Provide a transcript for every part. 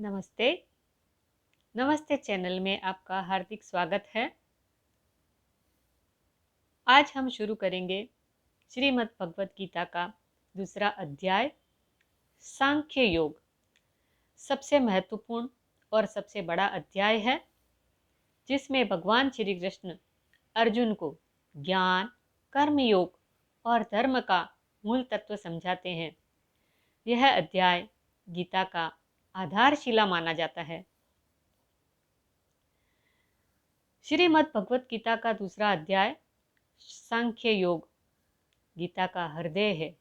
नमस्ते। नमस्ते चैनल में आपका हार्दिक स्वागत है। आज हम शुरू करेंगे श्रीमद् भगवत गीता का दूसरा अध्याय सांख्य योग। सबसे महत्वपूर्ण और सबसे बड़ा अध्याय है जिसमें भगवान श्री कृष्ण अर्जुन को ज्ञान, कर्म योग और धर्म का मूल तत्व समझाते हैं। यह अध्याय गीता का आधारशिला माना जाता है। श्रीमद् भगवत गीता का दूसरा अध्याय सांख्य योग गीता का हृदय है।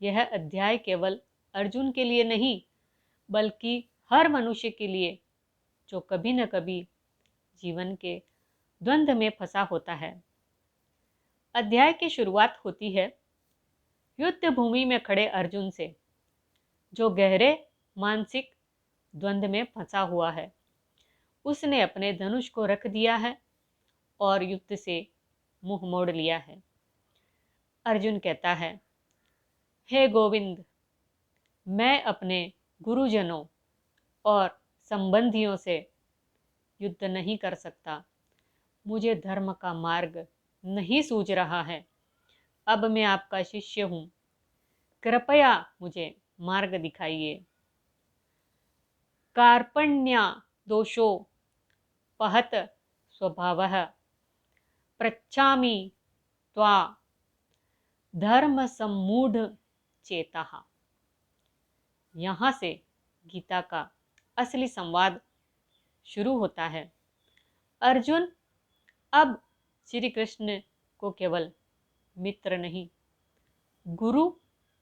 यह अध्याय केवल अर्जुन के लिए नहीं बल्कि हर मनुष्य के लिए जो कभी न कभी जीवन के द्वंद्व में फंसा होता है। अध्याय की शुरुआत होती है युद्ध भूमि में खड़े अर्जुन से, जो गहरे मानसिक द्वंद्व में फंसा हुआ है। उसने अपने धनुष को रख दिया है और युद्ध से मुंह मोड़ लिया है। अर्जुन कहता है, हे गोविंद, मैं अपने गुरुजनों और संबंधियों से युद्ध नहीं कर सकता। मुझे धर्म का मार्ग नहीं सूझ रहा है। अब मैं आपका शिष्य हूँ, कृपया मुझे मार्ग दिखाइए। कार्पण्या दोषो पहत स्वभावः पृच्छामि त्वा धर्म सम्मूढ़ चेताः। यहाँ से गीता का असली संवाद शुरू होता है। अर्जुन अब श्री कृष्ण को केवल मित्र नहीं, गुरु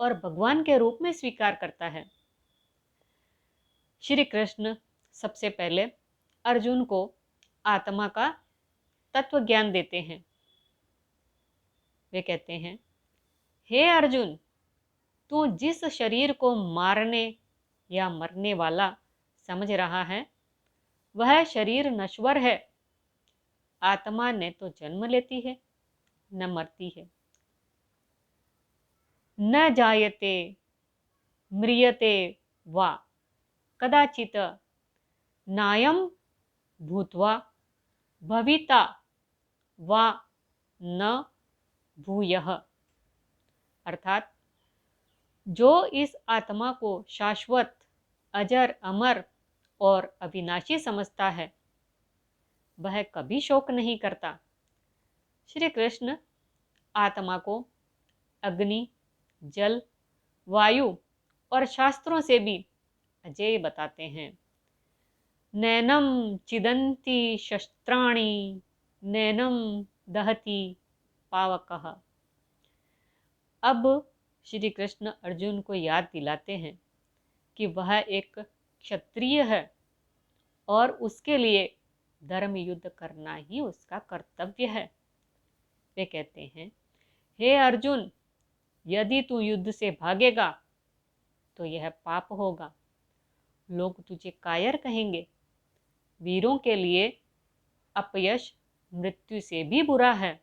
और भगवान के रूप में स्वीकार करता है। श्री कृष्ण सबसे पहले अर्जुन को आत्मा का तत्व ज्ञान देते हैं। वे कहते हैं, हे अर्जुन, तू जिस शरीर को मारने या मरने वाला समझ रहा है वह शरीर नश्वर है। आत्मा ने तो जन्म लेती है न मरती है। न जायते म्रियते वा कदाचित नायम भूत्वा भविता वा न भूयः। अर्थात जो इस आत्मा को शाश्वत, अजर, अमर और अविनाशी समझता है वह कभी शोक नहीं करता। श्री कृष्ण आत्मा को अग्नि, जल, वायु और शास्त्रों से भी अजेय बताते हैं। नैनम चिदन्ति शस्त्राणि नैनम दहति पावकः। अब श्री कृष्ण अर्जुन को याद दिलाते हैं कि वह एक क्षत्रिय है और उसके लिए धर्म युद्ध करना ही उसका कर्तव्य है। वे कहते हैं, हे अर्जुन, यदि तू युद्ध से भागेगा तो यह पाप होगा। लोग तुझे कायर कहेंगे। वीरों के लिए अपयश मृत्यु से भी बुरा है।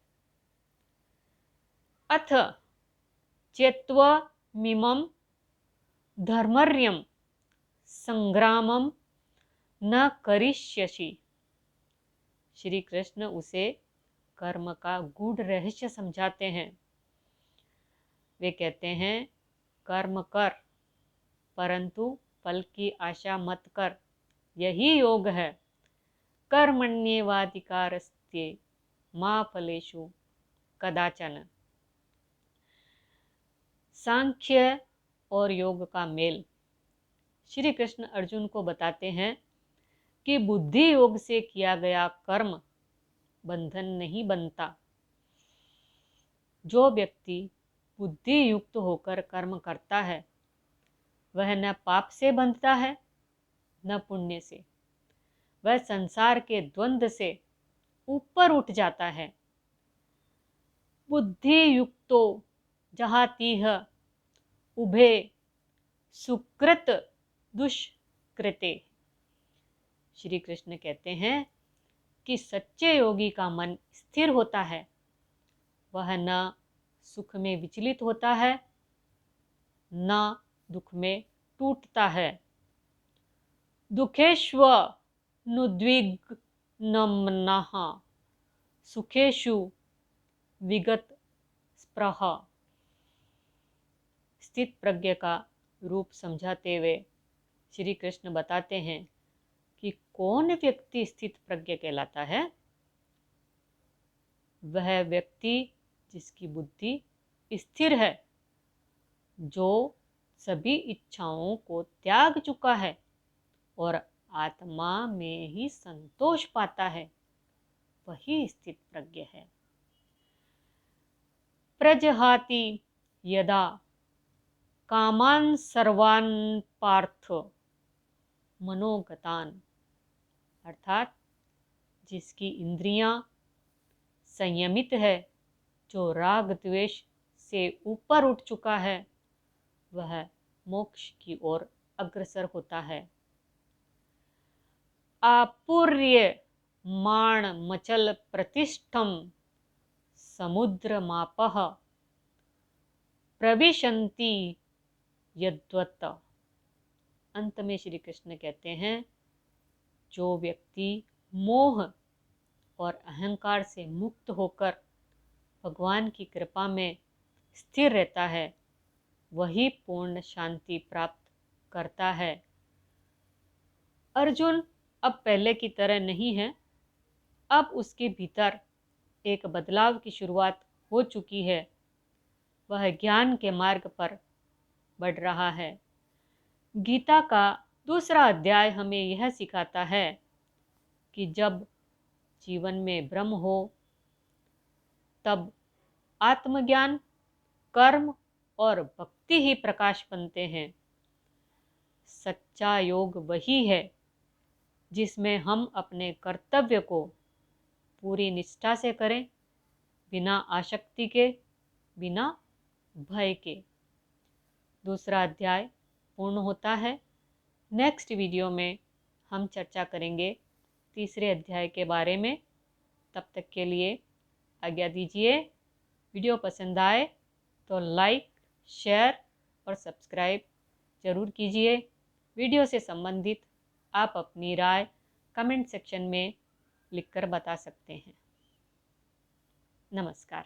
अथ चेत्त्वमिमं धर्मर्यं संग्रामं न करिष्यसि। श्री कृष्ण उसे कर्म का गूढ़ रहस्य समझाते हैं। वे कहते हैं, कर्म कर परंतु फल की आशा मत कर, यही योग है। कर्मण्येवाधिकारस्ते मा फलेषु कदाचन। सांख्य और योग का मेल। श्री कृष्ण अर्जुन को बताते हैं कि बुद्धि योग से किया गया कर्म बंधन नहीं बनता। जो व्यक्ति बुद्धि युक्त होकर कर्म करता है वह न पाप से बंधता है न पुण्य से। वह संसार के द्वंद्व से ऊपर उठ जाता है। बुद्धि युक्तो जहातीह उभे सुकृत दुष्कृते। श्री कृष्ण कहते हैं कि सच्चे योगी का मन स्थिर होता है। वह न सुख में विचलित होता है न दुख में टूटता है। दुःखेष्वनुद्विग्नमनः सुखेषु विगत स्पृहा। स्थित प्रज्ञ का रूप समझाते हुए श्री कृष्ण बताते हैं कि कौन व्यक्ति स्थित प्रज्ञ कहलाता है। वह व्यक्ति जिसकी बुद्धि स्थिर है, जो सभी इच्छाओं को त्याग चुका है और आत्मा में ही संतोष पाता है, वही स्थित प्रज्ञ है। प्रजहाति यदा कामान सर्वान पार्थ मनोगतान, अर्थात जिसकी इंद्रियां संयमित है, जो राग द्वेष से ऊपर उठ चुका है, वह मोक्ष की ओर अग्रसर होता है। आपूर्य माण मचल प्रतिष्ठम समुद्रमापः प्रविशन्ति यद्वत्। अंत में श्री कृष्ण कहते हैं, जो व्यक्ति मोह और अहंकार से मुक्त होकर भगवान की कृपा में स्थिर रहता है, वही पूर्ण शांति प्राप्त करता है। अर्जुन अब पहले की तरह नहीं है, अब उसके भीतर एक बदलाव की शुरुआत हो चुकी है। वह ज्ञान के मार्ग पर बढ़ रहा है। गीता का दूसरा अध्याय हमें यह सिखाता है कि जब जीवन में भ्रम हो, तब आत्मज्ञान, कर्म और भक्ति ही प्रकाश बनते हैं। सच्चा योग वही है जिसमें हम अपने कर्तव्य को पूरी निष्ठा से करें, बिना आसक्ति के, बिना भय के। दूसरा अध्याय पूर्ण होता है। नेक्स्ट वीडियो में हम चर्चा करेंगे तीसरे अध्याय के बारे में। तब तक के लिए आज्ञा दीजिए। वीडियो पसंद आए तो लाइक, शेयर और सब्सक्राइब ज़रूर कीजिए। वीडियो से संबंधित आप अपनी राय कमेंट सेक्शन में लिखकर बता सकते हैं। नमस्कार।